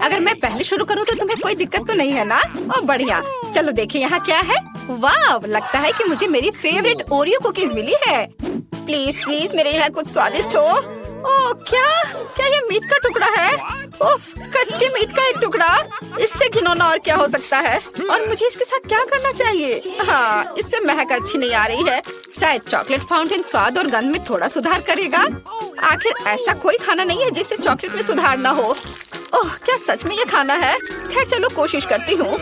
अगर मैं पहले शुरू करूँ तो तुम्हें कोई दिक्कत तो नहीं है ना? ओ बढ़िया, चलो देखिए यहाँ क्या है। वाह, लगता है कि मुझे मेरी फेवरेट ओरियो कुकीज मिली है। प्लीज प्लीज मेरे यहाँ कुछ स्वादिष्ट हो। ओह क्या क्या ये मीट का टुकड़ा है? उफ, कच्चे मीट का एक टुकड़ा, इससे घिनौना और क्या हो सकता है? और मुझे इसके साथ क्या करना चाहिए? हाँ, इससे महक अच्छी नहीं आ रही है। शायद चॉकलेट फाउंटेन स्वाद और गंध में थोड़ा सुधार करेगा। आखिर ऐसा कोई खाना नहीं है जिससे चॉकलेट में सुधार न हो। ओह, क्या सच में ये खाना है? खैर चलो कोशिश करती हूँ।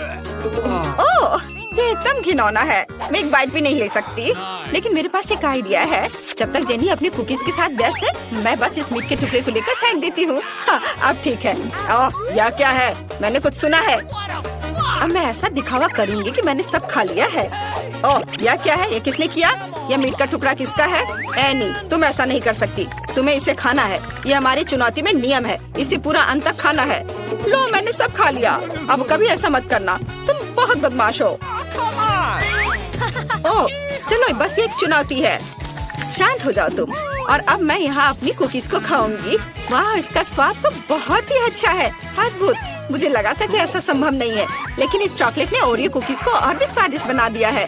ओह, ये एकदम घिनौना है, मैं एक बाइट भी नहीं ले सकती। लेकिन मेरे पास एक आइडिया है। जब तक जेनी अपनी कुकीज के साथ व्यस्त है, मैं बस इस मीट के टुकड़े को लेकर फेंक देती हूँ। हाँ, अब ठीक है। ओह, यह क्या है? मैंने कुछ सुना है। अब मैं ऐसा दिखावा करूँगी कि मैंने सब खा लिया है। ओह, यह क्या है? ये किसने किया? यह मीट का टुकड़ा किसका है? एनी, तुम ऐसा नहीं कर सकती। तुम्हें इसे खाना है। ये हमारी चुनौती में नियम है। इसे पूरा अंत तक खाना है। लो, मैंने सब खा लिया। अब कभी ऐसा मत करना। तुम बहुत बदमाश हो। ओह, चलो बस ये एक चुनौती है। शांत हो जाओ तुम। और अब मैं यहाँ अपनी कुकीज को खाऊंगी। वाह, इसका स्वाद तो बहुत ही अच्छा है। अद्भुत। मुझे लगा था कि ऐसा संभव नहीं है, लेकिन इस चॉकलेट ने ओरियो कुकीज को और भी स्वादिष्ट बना दिया है।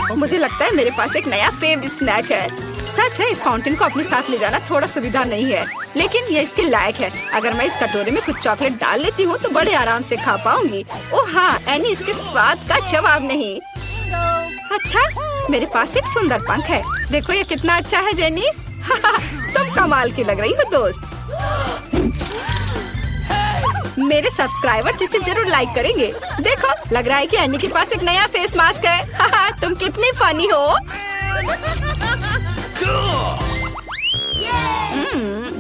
और मुझे लगता है मेरे पास एक नया फेवरेट स्नैक है। सच है, इस फाउंटेन को अपने साथ ले जाना थोड़ा सुविधा नहीं है, लेकिन ये इसके लायक है। अगर मैं इस कटोरे में कुछ चॉकलेट डाल लेती हूँ तो बड़े आराम से खा पाऊंगी। ओह हाँ, एनी, इसके स्वाद का जवाब नहीं। अच्छा, मेरे पास एक सुंदर पंख है। देखो ये कितना अच्छा है जेनी। तुम कमाल की लग रही हो दोस्त। मेरे सब्सक्राइबर्स इसे जरूर लाइक करेंगे। देखो, लग रहा है कि एनी के पास एक नया फेस मास्क है। तुम कितनी फनी हो।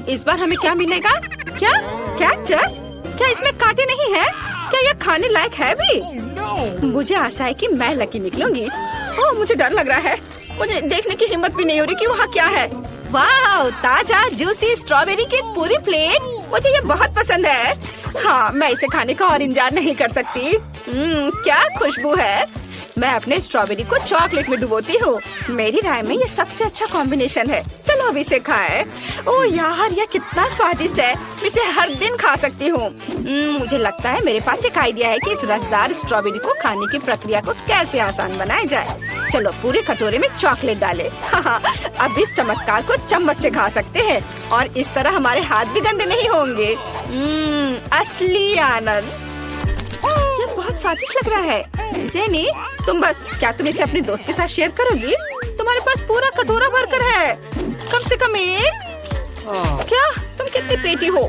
इस बार हमें क्या मिलेगा? क्या कैक्टस? क्या इसमें कांटे नहीं है? क्या यह खाने लायक है भी? मुझे आशा है कि मैं लकी निकलूंगी। ओह, मुझे डर लग रहा है। मुझे देखने की हिम्मत भी नहीं हो रही कि वहाँ क्या है। वाह, ताजा जूसी स्ट्रॉबेरी की पूरी प्लेट। मुझे ये बहुत पसंद है। हाँ, मैं इसे खाने का और इंतजार नहीं कर सकती। क्या खुशबू है। मैं अपने स्ट्रॉबेरी को चॉकलेट में डुबोती हूँ। मेरी राय में ये सबसे अच्छा कॉम्बिनेशन है। चलो अब इसे खाएं। ओह यार, यह कितना स्वादिष्ट है। मैं इसे हर दिन खा सकती हूँ। मुझे लगता है मेरे पास एक आइडिया है कि इस रसदार स्ट्रॉबेरी को खाने की प्रक्रिया को कैसे आसान बनाया जाए। चलो पूरे कटोरे में चॉकलेट डालें। हाँ, अब इस चमत्कार को चम्मच से खा सकते हैं और इस तरह हमारे हाथ भी गंदे नहीं होंगे। असली आनंद। ये बहुत स्वादिष्ट लग रहा है। जेनी, क्या तुम इसे अपने दोस्त के साथ शेयर करोगी? तुम्हारे पास पूरा कटोरा भरकर है। कम से कम एक। क्या तुम कितनी पेटी हो?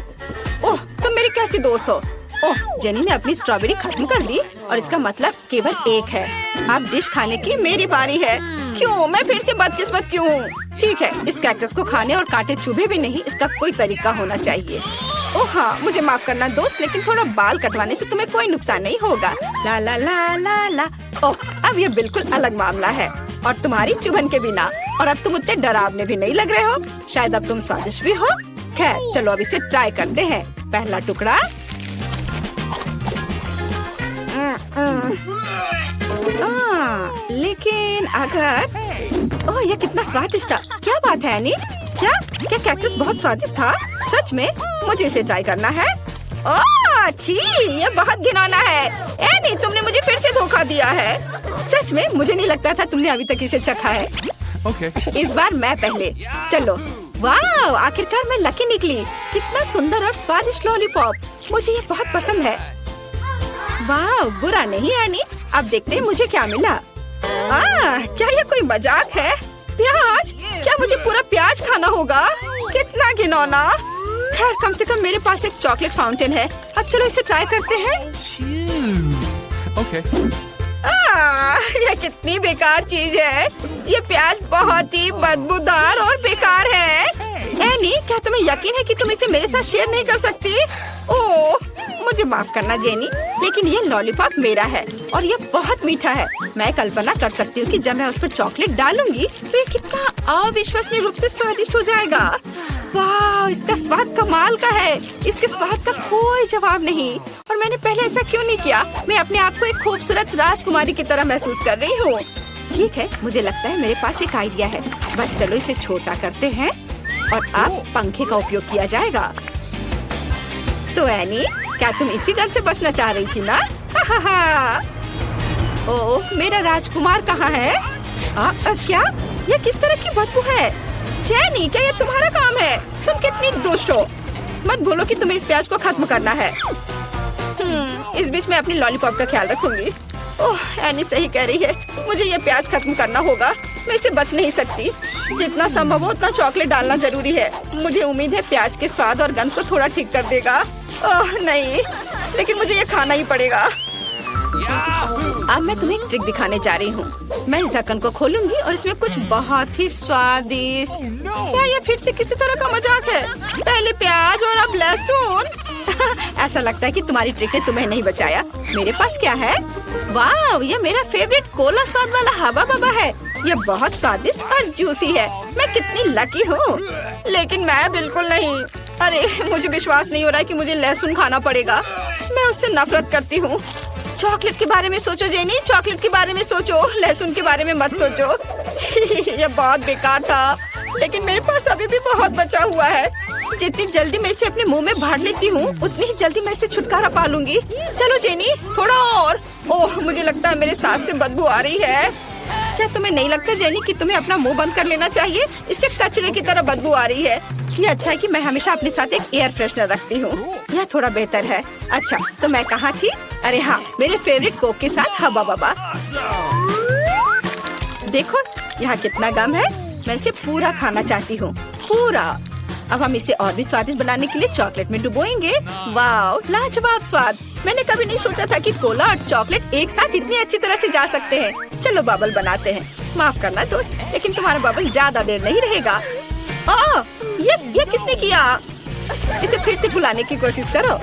ओह, तुम मेरी कैसी दोस्त हो? ओह, जेनी ने अपनी स्ट्रॉबेरी खत्म कर दी और इसका मतलब केवल एक है। अब डिश खाने की मेरी बारी है। क्यों? मैं फिर से बदकिस्मत क्यों हूँ? ठीक है, इस कैक्टस को खाने और कांटे चुभे भी नहीं, इसका कोई तरीका होना चाहिए। ओह हाँ, मुझे माफ करना दोस्त, लेकिन थोड़ा बाल कटवाने से तुम्हें कोई नुकसान नहीं होगा। ला ला ला ला ला। ओह, अब ये बिल्कुल अलग मामला है और तुम्हारी चुभन के बिना। और अब तुम उतने डरावने भी नहीं लग रहे हो। शायद अब तुम स्वादिष्ट भी हो। खैर चलो अब इसे ट्राई करते हैं। पहला टुकड़ा। लेकिन अगर ओह, ये कितना स्वादिष्ट था। क्या बात है एनी? क्या कैक्टस बहुत स्वादिष्ट था? सच में? मुझे इसे ट्राई करना है। ओह छी, ये बहुत घिनौना है। एनी, तुमने मुझे फिर से धोखा दिया है। सच में? मुझे नहीं लगता था तुमने अभी तक इसे चखा है। इस बार मैं पहले। चलो। वाह, आखिरकार मैं लकी निकली। कितना सुंदर और स्वादिष्ट लॉलीपॉप। मुझे ये बहुत पसंद है। वाह, बुरा नहीं एनी। अब देखते हैं मुझे क्या मिला। क्या ये कोई मजाक है? प्याज? क्या मुझे पूरा प्याज खाना होगा? कितना घिनौना। खैर, कम से कम मेरे पास एक चॉकलेट फाउंटेन है। अब चलो इसे ट्राई करते हैं। ये कितनी बेकार चीज है। ये प्याज बहुत ही बदबूदार और बेकार है। एनी, क्या तुम्हें यकीन है कि तुम इसे मेरे साथ शेयर नहीं कर सकती? ओह, मुझे माफ करना जेनी, लेकिन ये लॉलीपॉप मेरा है और ये बहुत मीठा है। मैं कल्पना कर सकती हूँ कि जब मैं उस पर चॉकलेट डालूंगी तो ये कितना अविश्वसनीय रूप से स्वादिष्ट हो जाएगा। वाह, इसका स्वाद कमाल का है। इसके स्वाद का कोई जवाब नहीं। और मैंने पहले ऐसा क्यों नहीं किया? मैं अपने आप को एक खूबसूरत राजकुमारी की तरह महसूस कर रही हूँ। ठीक है, मुझे लगता है मेरे पास एक आइडिया है। बस चलो इसे छोटा करते हैं और अब पंखे का उपयोग किया जाएगा। तो एनी, क्या तुम इसी गन से बचना चाह रही थी ना? ओह, मेरा राजकुमार कहाँ है? क्या? ये किस तरह की बदबू है? जेनी, क्या ये तुम्हारा काम है? तुम कितनी दुष्ट हो। मत भूलो कि तुम्हें इस प्याज को खत्म करना है। इस बीच मैं अपनी लॉलीपॉप का ख्याल रखूंगी। ओह, एनी सही कह रही है, मुझे ये प्याज खत्म करना होगा। मैं इसे बच नहीं सकती। जितना संभव हो उतना चॉकलेट डालना जरूरी है। मुझे उम्मीद है प्याज के स्वाद और गंध को थोड़ा ठीक कर देगा। ओह नहीं, लेकिन मुझे ये खाना ही पड़ेगा। अब मैं तुम्हें एक ट्रिक दिखाने जा रही हूँ। मैं इस ढक्कन को खोलूंगी और इसमें कुछ बहुत ही स्वादिष्ट। क्या ये फिर से किसी तरह का मजाक है? पहले प्याज और अब लहसुन। ऐसा लगता है कि तुम्हारी ट्रिक ने तुम्हें नहीं बचाया। मेरे पास क्या है? वाह, ये मेरा फेवरेट कोला स्वाद वाला हवा बाबा है। ये बहुत स्वादिष्ट और जूसी है। मैं कितनी लकी हूँ। लेकिन मैं बिल्कुल नहीं। अरे, मुझे विश्वास नहीं हो रहा है कि मुझे लहसुन खाना पड़ेगा। मैं उससे नफरत करती हूँ। चॉकलेट के बारे में सोचो जेनी, चॉकलेट के बारे में सोचो, लहसुन के बारे में मत सोचो। ये बहुत बेकार था, लेकिन मेरे पास अभी भी बहुत बचा हुआ है। जितनी जल्दी मैं इसे अपने मुंह में भर लेती हूँ, उतनी ही जल्दी मैं इसे छुटकारा पा लूंगी। चलो जेनी, थोड़ा और। ओह, मुझे लगता है मेरे सांस से बदबू आ रही है। क्या तुम्हें नहीं लगता जेनी कि तुम्हें अपना मुंह बंद कर लेना चाहिए? इससे कचरे की तरह बदबू आ रही है। ये अच्छा है कि मैं हमेशा अपने साथ एक एयर फ्रेशनर रखती हूँ। यह थोड़ा बेहतर है। अच्छा, तो मैं कहाँ थी? अरे हाँ, मेरे फेवरेट कोक के साथ हवा बाबा। देखो यहाँ कितना गम है। मैं इसे पूरा खाना चाहती हूँ, पूरा। अब हम इसे और भी स्वादिष्ट बनाने के लिए चॉकलेट में डुबोएंगे। वाह, लाजवाब स्वाद। मैंने कभी नहीं सोचा था कि कोला और चॉकलेट एक साथ इतनी अच्छी तरह से जा सकते हैं। चलो बबल बनाते हैं। माफ करना दोस्त, लेकिन तुम्हारा बबल ज्यादा देर नहीं रहेगा। ये किसने किया? इसे फिर से फुलाने की कोशिश करो।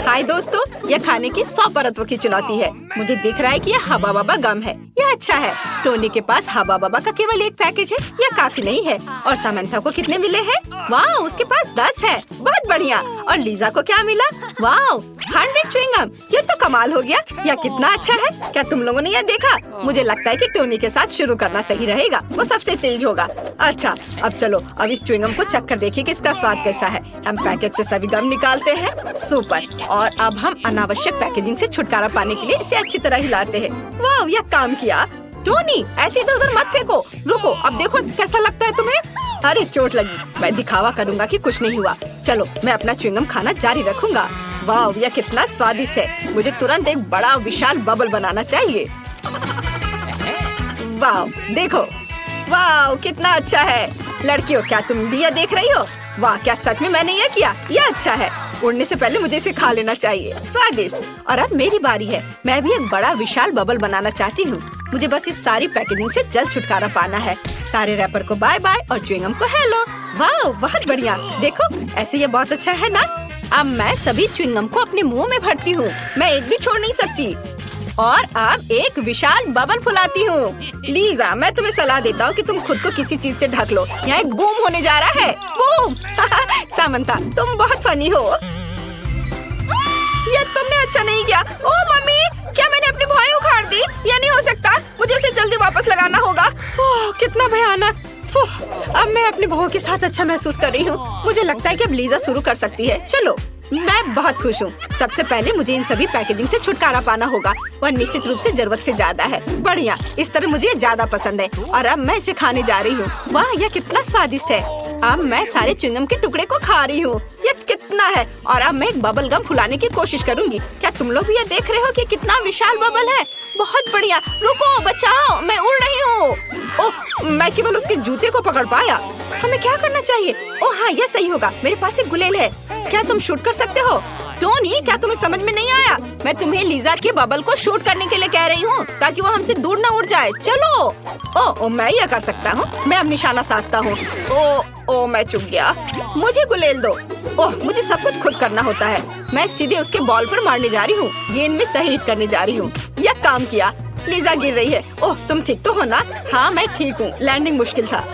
हाय दोस्तों, यह खाने की 100 परतों की चुनौती है। मुझे दिख रहा है कि यह हवा बाबा गम है। यह अच्छा है। टोनी के पास हवा बाबा का केवल एक पैकेज है। यह काफी नहीं है। और सामंथा को कितने मिले हैं? वाह, उसके पास 10 है। बहुत बढ़िया। और लीजा को क्या मिला? वाह, 100 च्युइंगम। ये तो कमाल हो गया। यह कितना अच्छा है। क्या तुम लोगों ने यह देखा? मुझे लगता है कि टोनी के साथ शुरू करना सही रहेगा। वो सबसे तेज होगा। अच्छा, अब चलो, अब इस च्युइंगम को चक्कर देखिए कि इसका स्वाद कैसा है। हम पैकेज से सभी गम निकालते हैं। सुपर। और अब हम अनावश्यक पैकेजिंग से छुटकारा पाने के लिए इसे अच्छी तरह हिलाते हैं। वाह, यह काम किया। टोनी, ऐसे इधर उधर मत फेंको। रुको, अब देखो कैसा लगता है तुम्हें। अरे चोट लगी। मैं दिखावा करूंगा कि कुछ नहीं हुआ। चलो, मैं अपना च्युइंगम खाना जारी रखूंगा। वाह, यह कितना स्वादिष्ट है। मुझे तुरंत एक बड़ा विशाल बबल बनाना चाहिए। वाह, देखो। वाह, कितना अच्छा है। लड़कियों, क्या तुम भी यह देख रही हो? वाह, क्या सच में मैंने यह किया? यह अच्छा है। उड़ने से पहले मुझे इसे खा लेना चाहिए। स्वादिष्ट। और अब मेरी बारी है। मैं भी एक बड़ा विशाल बबल बनाना चाहती हूँ। मुझे बस इस सारी पैकेजिंग से जल्द छुटकारा पाना है। सारे रैपर को बाय बाय और च्युइंगम को हेलो। वाह, बहुत बढ़िया। देखो, ऐसे ये बहुत अच्छा है ना। अब मैं सभी च्युइंगम को अपने मुंह में भरती हूँ। मैं एक भी छोड़ नहीं सकती। और अब एक विशाल बबल फुलाती हूँ। लीजा, मैं तुम्हें सलाह देता हूँ कि तुम खुद को किसी चीज से ढक लो। यहाँ एक बूम होने जा रहा है। बूम। सामंथा, तुम बहुत फनी हो। ये तुमने अच्छा नहीं किया। ओ मम्मी, क्या मैंने अपनी भौएं उखाड़ दी? ये नहीं हो सकता। मुझे उसे जल्दी वापस लगाना होगा। ओह, कितना भयानक। अब मैं अपनी बहू के साथ अच्छा महसूस कर रही हूँ। मुझे लगता है कि अब लीजा शुरू कर सकती है। चलो, मैं बहुत खुश हूँ। सबसे पहले मुझे इन सभी पैकेजिंग से छुटकारा पाना होगा। वह निश्चित रूप से जरूरत से ज्यादा है। बढ़िया, इस तरह मुझे ज्यादा पसंद है। और अब मैं इसे खाने जा रही हूँ। वाह, यह कितना स्वादिष्ट है। अब मैं सारे च्युइंगम के टुकड़े को खा रही हूँ। ये कितना है। और अब मैं एक बबल गम फुलाने की कोशिश करूँगी। क्या तुम लोग भी ये देख रहे हो कि कितना विशाल बबल है? बहुत बढ़िया। रुको, बचाओ, मैं उड़ रही हूँ। ओह, मैं केवल उसके जूते को पकड़ पाया। हमें क्या करना चाहिए? ओह हाँ, यह सही होगा। मेरे पास एक गुलेल है। क्या तुम शूट कर सकते हो? टोनी, क्या तुम्हें समझ में नहीं आया? मैं तुम्हें लीजा के बबल को शूट करने के लिए कह रही हूँ, ताकि वो हमसे दूर ना उड़ जाए। चलो। ओ, मैं यह कर सकता हूँ। मैं अब निशाना साधता हूँ। ओ, मैं चुक गया। मुझे गुलेल दो। ओह, मुझे सब कुछ खुद करना होता है। मैं सीधे उसके बॉल पर मारने जा रही हूँ। गेंद में सही हिट करने जा रही हूँ। यह काम किया। लीजा गिर रही है। ओह, तुम ठीक तो हो ना? हाँ, मैं ठीक हूँ। लैंडिंग मुश्किल था।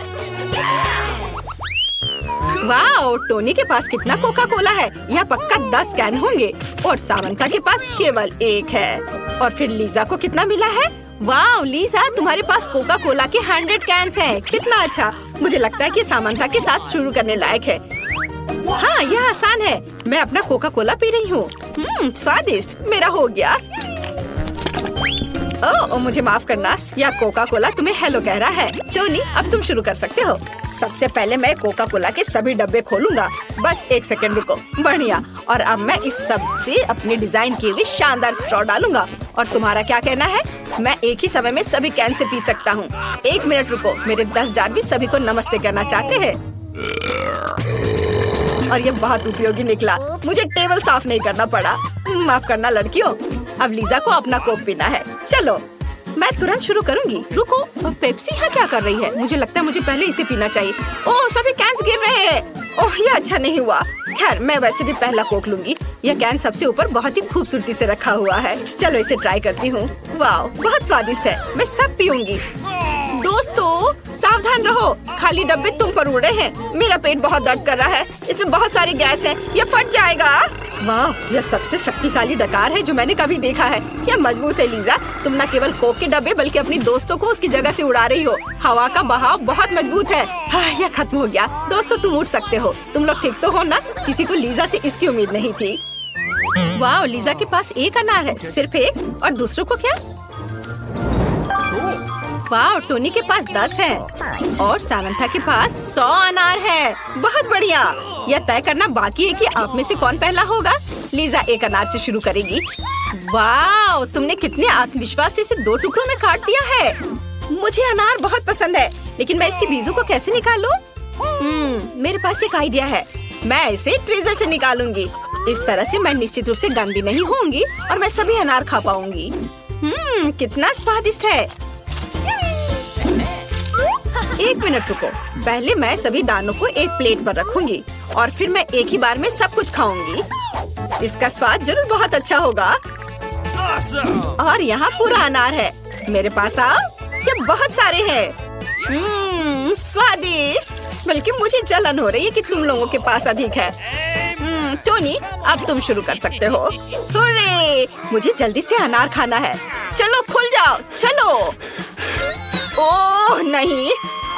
वाह, टोनी के पास कितना कोका कोला है। यहाँ पक्का 10 कैन होंगे। और सामंथा के पास केवल 1 है। और फिर लीजा को कितना मिला है? वाह लीजा, तुम्हारे पास कोका कोला के 100 कैन्स हैं। कितना अच्छा। मुझे लगता है कि सामंथा के साथ शुरू करने लायक है। हाँ, यह आसान है। मैं अपना कोका कोला पी रही हूँ। स्वादिष्ट। मेरा हो गया। ओह, मुझे माफ करना, यह कोका कोला तुम्हें हेलो कह रहा है। टोनी, अब तुम शुरू कर सकते हो। सबसे पहले मैं कोका कोला के सभी डब्बे खोलूंगा। बस 1 सेकंड रुको। बढ़िया। और अब मैं इस सब से अपनी डिजाइन की हुई शानदार स्ट्रॉ डालूंगा। और तुम्हारा क्या कहना है? मैं एक ही समय में सभी कैन से पी सकता हूँ। 1 मिनट रुको। मेरे 10 जार भी सभी को नमस्ते करना चाहते हैं। और ये बहुत उपयोगी निकला। मुझे टेबल साफ नहीं करना पड़ा। माफ करना लड़कियों। अब लीजा को अपना कोक पीना है। चलो, मैं तुरंत शुरू करूंगी। रुको, पेप्सी यहाँ क्या कर रही है? मुझे लगता है मुझे पहले इसे पीना चाहिए। ओह, सभी कैंस गिर रहे हैं। ओह, ये अच्छा नहीं हुआ। खैर, मैं वैसे भी पहला कोक लूंगी। यह कैन सबसे ऊपर बहुत ही खूबसूरती से रखा हुआ है। चलो इसे ट्राई करती हूँ। वाह, बहुत स्वादिष्ट है। मैं सब पीऊंगी। दोस्तों, सावधान रहो। खाली डब्बे तुम पर उड़ रहे हैं। मेरा पेट बहुत दर्द कर रहा है। इसमें बहुत सारी गैस है। यह फट जाएगा। वाह, यह सबसे शक्तिशाली डकार है जो मैंने कभी देखा है। यह मजबूत है लीजा। तुम न केवल कोक के डब्बे बल्कि अपनी दोस्तों को उसकी जगह से उड़ा रही हो। हवा का बहाव बहुत मजबूत है। यह खत्म हो गया। दोस्तों, तुम उठ सकते हो। तुम लोग ठीक तो हो ना? किसी को लीजा से इसकी उम्मीद नहीं थी। वाह, लीजा के पास 1 अनार है। सिर्फ 1। और दूसरों को क्या? वाह, टोनी के पास 10 है। और सामंथा के पास 100 अनार है। बहुत बढ़िया। यह तय करना बाकी है कि आप में से कौन पहला होगा। लीजा 1 अनार से शुरू करेगी। वाह, तुमने कितने आत्मविश्वास से इसे 2 टुकड़ों में काट दिया है। मुझे अनार बहुत पसंद है, लेकिन मैं इसके बीजों को कैसे निकालूं? मेरे पास एक आइडिया है। मैं इसे ट्विज़र से निकालूंगी। इस तरह से मैं निश्चित रूप से गंदी नहीं होंगी और मैं सभी अनार खा पाऊंगी। कितना स्वादिष्ट है। 1 मिनट रुको। पहले मैं सभी दानों को एक प्लेट पर रखूंगी और फिर मैं एक ही बार में सब कुछ खाऊंगी। इसका स्वाद जरूर बहुत अच्छा होगा। और यहाँ पूरा अनार है। मेरे पास आओ। ये बहुत सारे हैं। स्वादिष्ट। बल्कि मुझे जलन हो रही है कि तुम लोगों के पास अधिक है। टोनी, अब तुम शुरू कर सकते हो। हुर्रे! मुझे जल्दी से अनार खाना है। चलो खुल जाओ। चलो। ओह नहीं,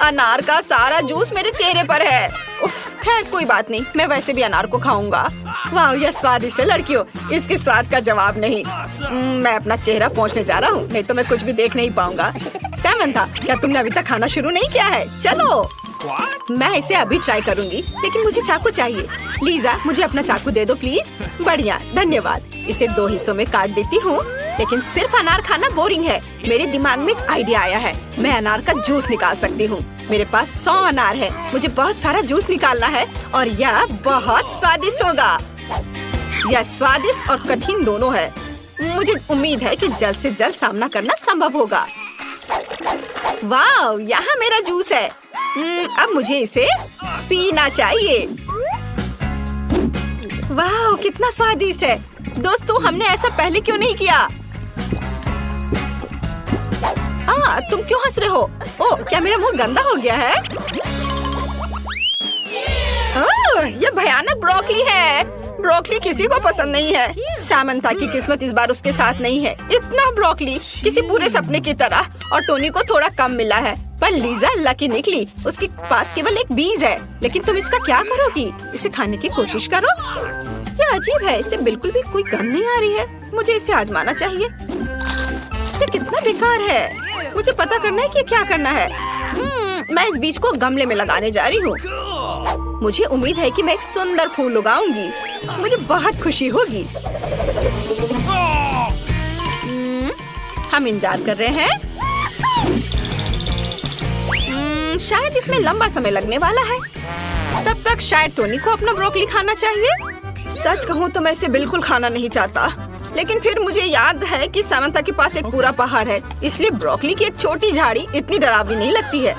अनार का सारा जूस मेरे चेहरे पर है। उफ, खैर कोई बात नहीं। मैं वैसे भी अनार को खाऊंगा। वाह, यह स्वादिष्ट है लड़कियों। इसके स्वाद का जवाब नहीं। मैं अपना चेहरा पोंछने जा रहा हूँ, नहीं तो मैं कुछ भी देख नहीं पाऊंगा। सामंथा, क्या तुमने अभी तक खाना शुरू नहीं किया है? चलो। मैं इसे अभी ट्राई करूंगी, लेकिन मुझे चाकू चाहिए। लीजा, मुझे अपना चाकू दे दो प्लीज। बढ़िया, धन्यवाद। इसे 2 हिस्सों में काट देती हूँ। लेकिन सिर्फ अनार खाना बोरिंग है। मेरे दिमाग में एक आइडिया आया है। मैं अनार का जूस निकाल सकती हूँ। मेरे पास 100 अनार है। मुझे बहुत सारा जूस निकालना है और यह बहुत स्वादिष्ट होगा। यह स्वादिष्ट और कठिन दोनों है। मुझे उम्मीद है कि जल्द से जल्द सामना करना संभव होगा। वाह, यहाँ मेरा जूस है। अब मुझे इसे पीना चाहिए। वाह, कितना स्वादिष्ट है। दोस्तों, हमने ऐसा पहले क्यों नहीं किया? तुम क्यों हंस रहे हो? ओह, क्या मेरा मुंह गंदा हो गया है? यह भयानक ब्रोकली है। ब्रोकली किसी को पसंद नहीं है। सामंथा की किस्मत इस बार उसके साथ नहीं है। इतना ब्रोकली, किसी पूरे सपने की तरह। और टोनी को थोड़ा कम मिला है। पर लीजा लकी निकली। उसके पास केवल एक बीज है। लेकिन तुम इसका क्या करोगी? इसे खाने की कोशिश करो। यह अजीब है। इसे बिल्कुल भी कोई गंध नहीं आ रही है। मुझे इसे आजमाना चाहिए। ये कितना बेकार है। मुझे पता करना है कि क्या करना है। मैं इस बीज को गमले में लगाने जा रही हूँ। मुझे उम्मीद है कि मैं एक सुंदर फूल उगाऊंगी। मुझे बहुत खुशी होगी। हम इंतजार कर रहे हैं। शायद इसमें लंबा समय लगने वाला है। तब तक शायद टोनी को अपना ब्रोकली खाना चाहिए। सच कहूँ तो मैं इसे बिल्कुल खाना नहीं चाहता, लेकिन फिर मुझे याद है कि सामंथा के पास एक पूरा पहाड़ है, इसलिए ब्रोकली की एक छोटी झाड़ी इतनी डरावनी नहीं लगती है।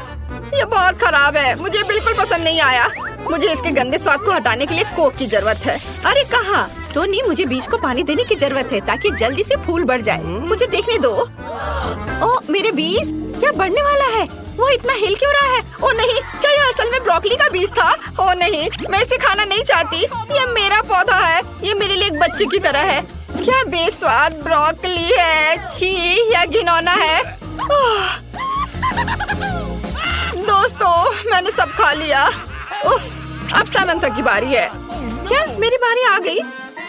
ये बहुत खराब है। मुझे बिल्कुल पसंद नहीं आया। मुझे इसके गंदे स्वाद को हटाने के लिए कोक की जरूरत है। अरे कहाँ? टोनी, मुझे बीज को पानी देने की जरूरत है ताकि जल्दी से फूल बढ़ जाए। मुझे देखने दो। ओ, मेरे बीज क्या बढ़ने वाला है? वो इतना हिल क्यों रहा है? ओ नहीं, क्या यह असल में ब्रोकली का बीज था? ओ नहीं, मैं इसे खाना नहीं चाहती। यह मेरा पौधा है। ये मेरे लिए एक बच्चे की तरह है। क्या बेस्वाद ब्रोकली है। छी, यह घिनौना है। दोस्तों, मैंने सब खा लिया। उफ, अब सामंथा की बारी है। क्या मेरी बारी आ गई?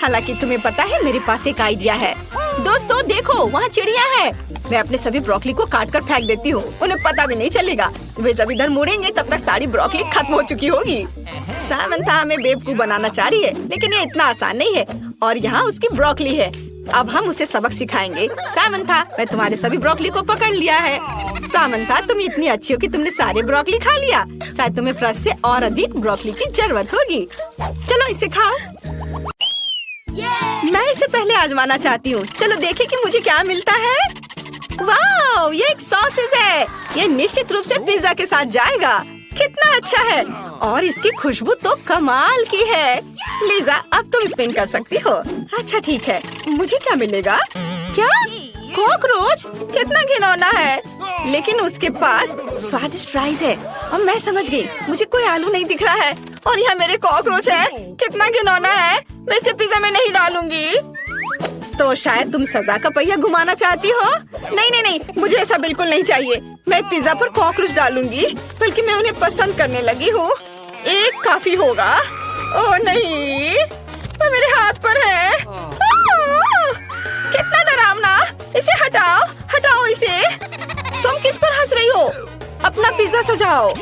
हालांकि तुम्हें पता है मेरे पास एक आइडिया है। दोस्तों देखो, वहाँ चिड़िया है। मैं अपने सभी ब्रोकली को काट कर फेंक देती हूँ, उन्हें पता भी नहीं चलेगा। वे जब इधर मुड़ेंगे तब तक सारी ब्रोकली खत्म हो चुकी होगी। सामंथा हमें बेवकूफ बनाना चाह रही है, लेकिन ये इतना आसान नहीं है। और यहाँ उसकी ब्रोकली है। अब हम उसे सबक सिखाएंगे। सामंथा, मैं तुम्हारे सभी ब्रोकली को पकड़ लिया है। सामंथा, तुम इतनी अच्छी हो कि तुमने सारे ब्रोकली खा लिया। शायद तुम्हें फ्रेश से और अधिक ब्रोकली की जरूरत होगी। चलो इसे खाओ। मैं इसे पहले आजमाना चाहती हूँ। चलो देखें कि मुझे क्या मिलता है। वाह, ये एक सॉसेज है। ये निश्चित रूप से पिज्जा के साथ जाएगा। कितना अच्छा है, और इसकी खुशबू तो कमाल की है। लीजा, अब तुम स्पिन कर सकती हो। अच्छा ठीक है, मुझे क्या मिलेगा? क्या? कॉकरोच? कितना घिनौना है, लेकिन उसके पास स्वादिष्ट फ्राइज है। और मैं समझ गई, मुझे कोई आलू नहीं दिख रहा है और यहाँ मेरे कॉकरोच है। कितना घिनौना है। मैं इसे पिज्जा में नहीं डालूंगी। तो शायद तुम सजा का पहिया घुमाना चाहती हो? नहीं नहीं नहीं, मुझे ऐसा बिल्कुल नहीं चाहिए। मैं पिज्जा पर कॉकरोच डालूंगी, बल्कि मैं उन्हें पसंद करने लगी हूँ। एक काफी होगा। ओह नहीं, वो मेरे हाथ पर है। कितना डरावना। इसे हटाओ, हटाओ इसे। तुम किस पर हंस रही हो? अपना पिज्जा सजाओ।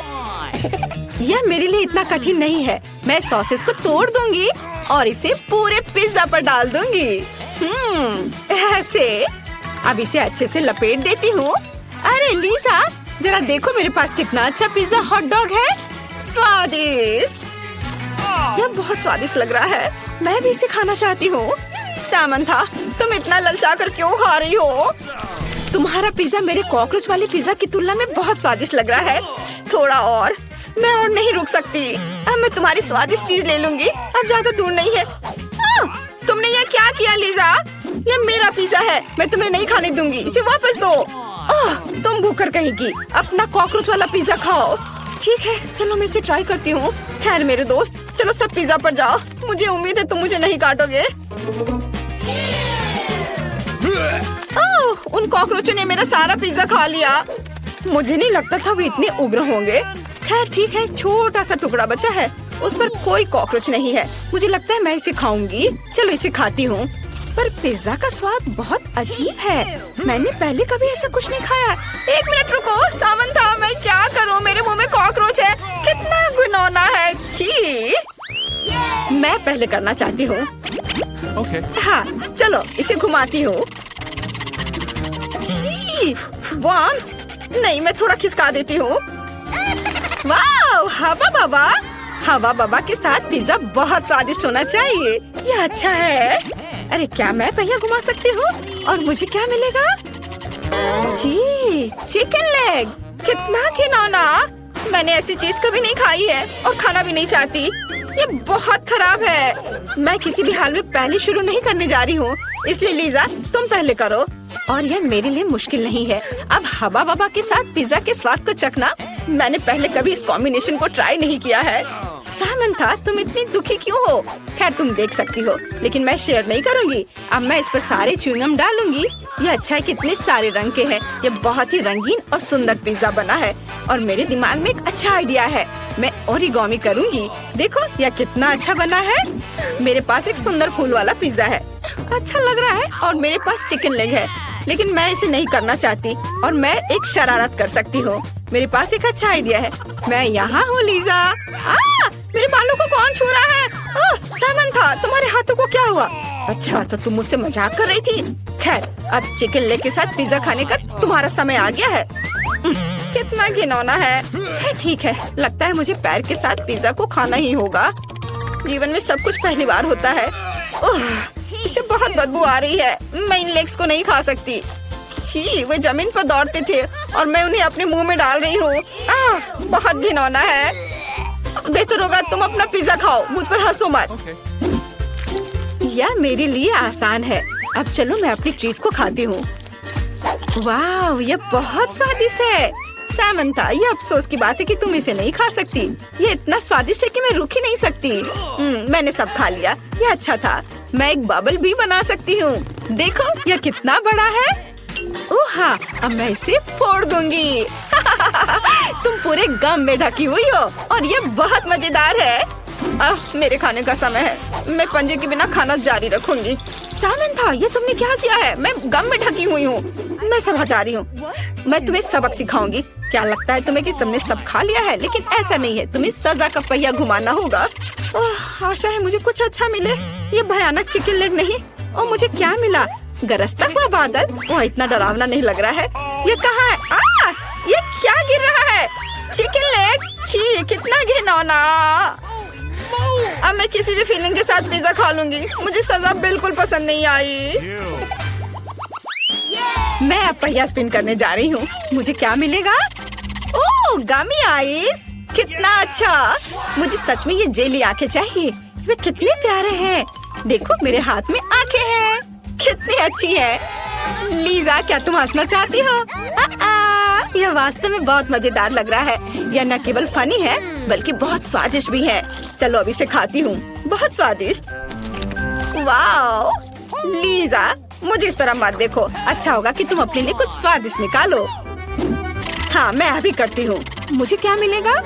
यह मेरे लिए इतना कठिन नहीं है। मैं सॉसेस को तोड़ दूंगी और इसे पूरे पिज्जा पर डाल दूंगी। ऐसे। अब इसे अच्छे से लपेट देती हूँ। अरे लीजा, जरा देखो मेरे पास कितना अच्छा पिज्जा हॉट डॉग है। स्वादिष्ट। यह बहुत स्वादिष्ट लग रहा है। मैं भी इसे खाना चाहती हूँ। सामंथा, तुम इतना ललचा कर क्यों खा रही हो? तुम्हारा पिज्जा मेरे कॉकरोच वाले पिज्जा की तुलना में बहुत स्वादिष्ट लग रहा है। थोड़ा और, मैं और नहीं रुक सकती। अब मैं तुम्हारी स्वादिष्ट चीज ले लूंगी। अब ज्यादा दूर नहीं है। तुमने ये क्या किया लीजा? ये मेरा पिज्जा है, मैं तुम्हें नहीं खाने दूंगी। इसे वापस दो। तुम भूखर कहेगी। अपना कॉकरोच वाला पिज्जा खाओ। ठीक है, चलो मैं इसे ट्राई करती हूँ। खैर मेरे दोस्त, चलो सब पिज्जा पर जाओ। मुझे उम्मीद है तुम मुझे नहीं काटोगे। उन कॉकरोचों ने मेरा सारा पिज्जा खा लिया। मुझे नहीं लगता था वो इतने उग्र होंगे। खैर ठीक है, छोटा सा टुकड़ा बचा है, उस पर कोई कॉकरोच नहीं है। मुझे लगता है मैं इसे खाऊंगी। चलो इसे खाती हूँ। पर पिज्जा का स्वाद बहुत अजीब है। मैंने पहले कभी ऐसा कुछ नहीं खाया। एक मिनट रुको सामंथा, मैं क्या करूँ? मेरे मुंह में कॉकरोच है। कितना घिनौना है। छी। मैं पहले करना चाहती हूँ। हाँ चलो इसे घुमाती हूँ। वर्म्स, नहीं, मैं थोड़ा खिसका देती हूँ। वाह, हवा बाबा। हवा बाबा के साथ पिज्जा बहुत स्वादिष्ट होना चाहिए। ये अच्छा है। अरे क्या मैं पहिया घुमा सकती हूँ? और मुझे क्या मिलेगा? जी, चिकन लेग। कितना घिनौना। मैंने ऐसी चीज कभी नहीं खाई है और खाना भी नहीं चाहती। ये बहुत खराब है। मैं किसी भी हाल में पहले शुरू नहीं करने जा रही हूँ, इसलिए लीजा तुम पहले करो। और यह मेरे लिए मुश्किल नहीं है। अब हवा बाबा के साथ पिज्जा के स्वाद को चखना। मैंने पहले कभी इस कॉम्बिनेशन को ट्राई नहीं किया है। सामंथा, तुम इतनी दुखी क्यों हो? खैर तुम देख सकती हो, लेकिन मैं शेयर नहीं करूंगी। अब मैं इस पर सारे च्युइंगम डालूंगी। ये अच्छा है, कितने सारे रंग के हैं। ये बहुत ही रंगीन और सुंदर पिज्जा बना है। और मेरे दिमाग में एक अच्छा आइडिया है। मैं ओरिगामी करूंगी। देखो यह कितना अच्छा बना है। मेरे पास एक सुंदर फूल वाला पिज्जा है, अच्छा लग रहा है। और मेरे पास चिकन लेग है, लेकिन मैं इसे नहीं करना चाहती। और मैं एक शरारत कर सकती हूँ। मेरे पास एक अच्छा आइडिया है। मैं यहाँ हूँ लीजा। मेरे बालों को कौन छू रहा है? सामंथा, तुम्हारे हाथों को क्या हुआ? अच्छा, तो तुम मुझसे मजाक कर रही थी। खैर, अब चिकन लेग के साथ पिज्जा खाने का तुम्हारा समय आ गया है। कितना घिनौना है। खैर ठीक है, लगता है मुझे पैर के साथ पिज्जा को खाना ही होगा। जीवन में सब कुछ पहली बार होता है। इसे बहुत बदबू आ रही है। मैं इन लेग्स को नहीं खा सकती। छी, वे जमीन पर दौड़ते थे और मैं उन्हें अपने मुंह में डाल रही हूँ। बहुत घिनौना है। बेहतर होगा तुम अपना पिज्जा खाओ, मुझ पर हंसो मत। यह मेरे लिए आसान है। अब चलो मैं अपनी ट्रीट को खाती हूँ। वाह, यह बहुत स्वादिष्ट है। सामंथा, ये अफसोस की बात है कि तुम इसे नहीं खा सकती। ये इतना स्वादिष्ट है कि मैं रुक ही नहीं सकती। मैंने सब खा लिया। ये अच्छा था। मैं एक बबल भी बना सकती हूँ। देखो यह कितना बड़ा है। ओह हाँ, अब मैं इसे फोड़ दूंगी। तुम पूरे गम में ढकी हुई हो और ये बहुत मजेदार है। मेरे खाने का समय है। मैं पंजे के बिना खाना जारी रखूंगी। सामंथा, ये तुमने क्या किया है? मैं गम में ढकी हुई हूँ। मैं सब हटा रही हूँ। मैं तुम्हें सबक सिखाऊंगी। क्या लगता है तुम्हें कि सबने सब खा लिया है? लेकिन ऐसा नहीं है। तुम्हें सजा का पहिया घुमाना होगा। आशा है मुझे कुछ अच्छा मिले। ये भयानक चिकन लेग नहीं। और मुझे क्या मिला? गरजता हुआ बादल। वो इतना डरावना नहीं लग रहा है। ये कहाँ है? ये क्या गिर रहा है? Chicken leg. छी, कितना घिनौना। अब मैं किसी भी फीलिंग के साथ पिज्जा खा लूंगी। मुझे सजा बिल्कुल पसंद नहीं आई। मैं अब पहिया स्पिन करने जा रही हूँ। मुझे क्या मिलेगा? ओह, गमी आइस। कितना अच्छा। मुझे सच में ये जेली आंखें चाहिए। वे कितने प्यारे हैं। देखो मेरे हाथ में आंखें हैं। कितनी अच्छी है। लीजा, क्या तुम हंसना चाहती हो? यह वास्तव में बहुत मजेदार लग रहा है। यह न केवल फनी है बल्कि बहुत स्वादिष्ट भी है। चलो अभी से खाती हूँ। बहुत स्वादिष्ट। वाओ लीजा, मुझे इस तरह मत देखो। अच्छा होगा कि तुम अपने लिए कुछ स्वादिष्ट निकालो। हाँ, मैं अभी करती हूँ। मुझे क्या मिलेगा?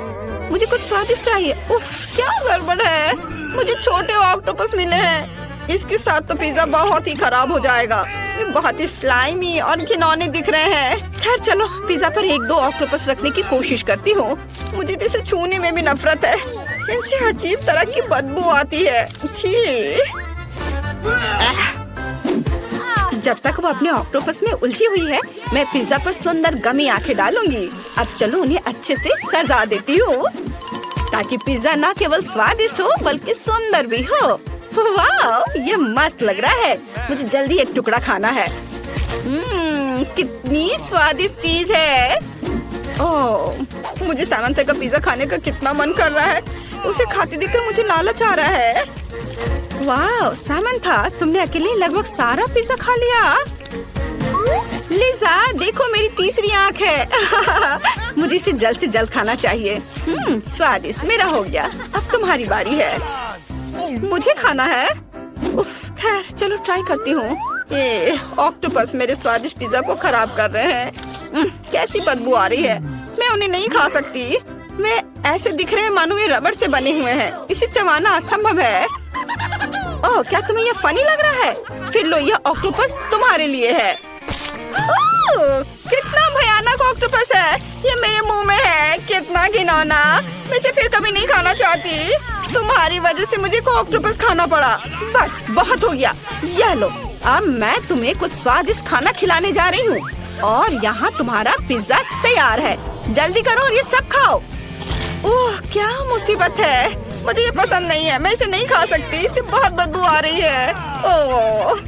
मुझे कुछ स्वादिष्ट चाहिए। उफ, क्या गड़बड़ है। मुझे छोटे ऑक्टोपस मिले हैं। इसके साथ तो पिज्जा बहुत ही खराब हो जाएगा। वे बहुत ही स्लाइमी और घिनौने दिख रहे हैं। खैर चलो, पिज्जा पर 1-2 ऑक्टोपस रखने की कोशिश करती हूँ। मुझे तो इसे छूने में भी नफरत है। इनसे अजीब तरह की बदबू आती है। छी। जब तक वो अपने ऑक्टोपस में उलझी हुई है, मैं पिज्जा पर सुंदर गमी आंखें डालूंगी। अब चलो उन्हें अच्छे से सजा देती हूँ, ताकि पिज्जा न केवल स्वादिष्ट हो बल्कि सुंदर भी हो। वाह, ये मस्त लग रहा है। मुझे जल्दी एक टुकड़ा खाना है। कितनी स्वादिष्ट चीज है। ओह, मुझे सामंथा का पिज्जा खाने का कितना मन कर रहा है। उसे खाते देखकर मुझे लालच आ रहा है। वाह सामंथा, तुमने अकेले लगभग सारा पिज्जा खा लिया। लिजा, देखो मेरी तीसरी आंख है। मुझे इसे जल्द से जल्द खाना चाहिए। स्वादिष्ट। मेरा हो गया। अब तुम्हारी बारी है। मुझे खाना है। उफ, खैर चलो ट्राई करती हूँ। ये ऑक्टोपस मेरे स्वादिष्ट पिज्जा को खराब कर रहे हैं। कैसी बदबू आ रही है। मैं उन्हें नहीं खा सकती। वे ऐसे दिख रहे हैं मानो ये रबड़ से बने हुए हैं। इसे चबाना असंभव है। ओह, क्या तुम्हें ये फनी लग रहा है? फिर लो, ये ऑक्टोपस तुम्हारे लिए है। ओह, कितना भयानक ऑक्टोपस है। ये मेरे मुंह में है। कितना घिनौना। मैं इसे फिर कभी नहीं खाना चाहती। तुम्हारी वजह से मुझे ऑक्टोपस खाना पड़ा। बस बहुत हो गया। यह लो, अब मैं तुम्हें कुछ स्वादिष्ट खाना खिलाने जा रही हूँ। और यहाँ तुम्हारा पिज्जा तैयार है। जल्दी करो और ये सब खाओ। ओह, क्या मुसीबत है। मुझे ये पसंद नहीं है। मैं इसे नहीं खा सकती। इससे बहुत बदबू आ रही है। ओह।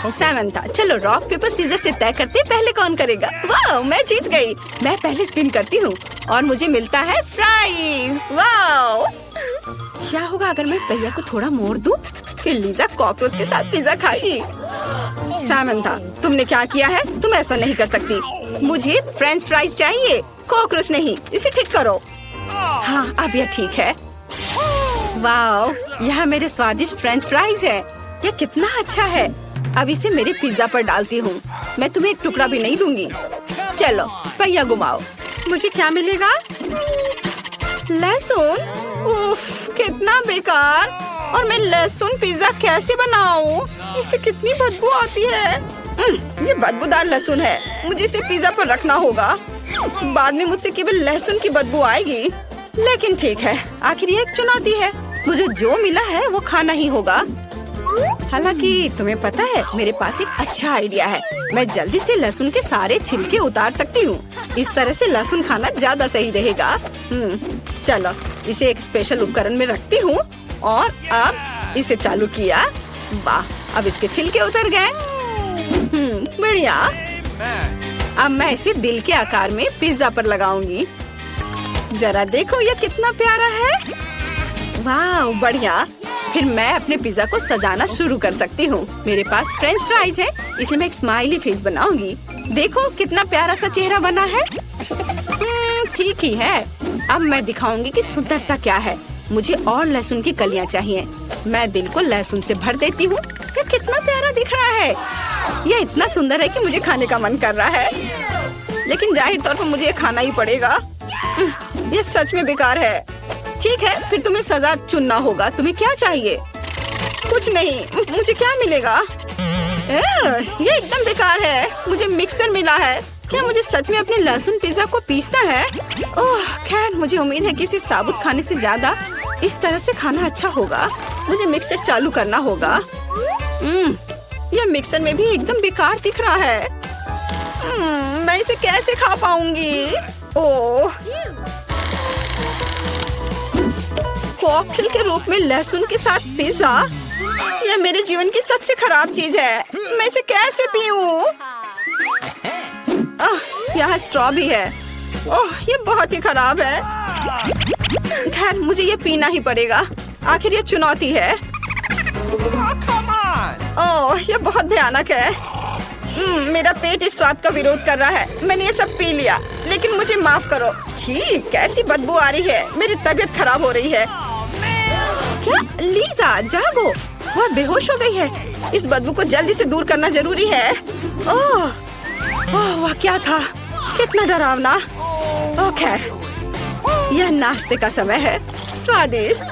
सामंथा, चलो रॉक पेपर सीजर से तय करते पहले कौन करेगा। वाह, मैं जीत गई। मैं पहले स्पिन करती हूँ और मुझे मिलता है फ्राइज। वाह, क्या होगा अगर मैं पहिया को थोड़ा मोड़ दूं? फिर लीजा कॉकरोच के साथ पिज्जा खाएगी। सामंथा, तुमने क्या किया है? तुम ऐसा नहीं कर सकती। मुझे फ्रेंच फ्राइज चाहिए, कॉकरोच नहीं। इसे ठीक करो। हाँ, अब यह ठीक है। वाह, यह मेरे स्वादिष्ट फ्रेंच फ्राइज है। यह कितना अच्छा है। अब इसे मेरे पिज्जा पर डालती हूँ। मैं तुम्हें एक टुकड़ा भी नहीं दूंगी। चलो पहिया घुमाओ। मुझे क्या मिलेगा? लहसुन। उफ, कितना बेकार। और मैं लहसुन पिज्जा कैसे बनाऊं? इससे कितनी बदबू आती है। ये बदबूदार लहसुन है। मुझे इसे पिज्जा पर रखना होगा। बाद में मुझसे केवल लहसुन की बदबू आएगी। लेकिन ठीक है, आखिर ये एक चुनौती है। मुझे जो मिला है वो खाना ही होगा। हालांकि तुम्हें पता है, मेरे पास एक अच्छा आइडिया है। मैं जल्दी से लहसुन के सारे छिलके उतार सकती हूँ। इस तरह से लहसुन खाना ज्यादा सही रहेगा। चलो इसे एक स्पेशल उपकरण में रखती हूँ और अब इसे चालू किया। वाह, अब इसके छिलके उतर गए। बढ़िया। अब मैं इसे दिल के आकार में पिज्जा पर लगाऊंगी। जरा देखो ये कितना प्यारा है। वाह, बढ़िया। फिर मैं अपने पिज्जा को सजाना शुरू कर सकती हूँ। मेरे पास फ्रेंच फ्राइज है, इसलिए मैं एक स्माइली फेस बनाऊंगी। देखो कितना प्यारा सा चेहरा बना है। ठीक ही है। अब मैं दिखाऊंगी कि सुंदरता क्या है। मुझे और लहसुन की कलियां चाहिए। मैं दिल को लहसुन से भर देती हूँ। ये कितना प्यारा दिख रहा है। ये इतना सुंदर है कि मुझे खाने का मन कर रहा है। लेकिन जाहिर तौर पर मुझे खाना ही पड़ेगा। ये सच में बेकार है। ठीक है, फिर तुम्हें सजा चुनना होगा। तुम्हें क्या चाहिए? कुछ नहीं, मुझे क्या मिलेगा? ये एकदम बेकार है। मुझे मिक्सर मिला है। क्या मुझे सच में अपने लहसुन पिज्जा को पीसना है? ओह खैर, मुझे उम्मीद है कि इसे साबुत खाने से ज्यादा इस तरह से खाना अच्छा होगा। मुझे मिक्सर चालू करना होगा। यह मिक्सर में भी एकदम बेकार दिख रहा है। मैं इसे कैसे खा पाऊंगी? ओह, कॉकटेल के रूप में लहसुन के साथ पिज्जा, यह मेरे जीवन की सबसे खराब चीज है। मैं इसे कैसे पीऊं? यहाँ स्ट्रॉ भी है। ओह, ये बहुत ही खराब है। खैर, मुझे ये पीना ही पड़ेगा। आखिर ये चुनौती है। ओह, ये बहुत भयानक है। मेरा पेट इस स्वाद का विरोध कर रहा है। मैंने ये सब पी लिया, लेकिन मुझे माफ करो। छी, कैसी बदबू आ रही है। मेरी तबीयत खराब हो रही है। क्या लीजा जागो, वह बेहोश हो गई है। इस बदबू को जल्दी से दूर करना जरूरी है। ओह, वह क्या था? कितना डरावना। ओह खैर, यह नाश्ते का समय है। स्वादिष्ट।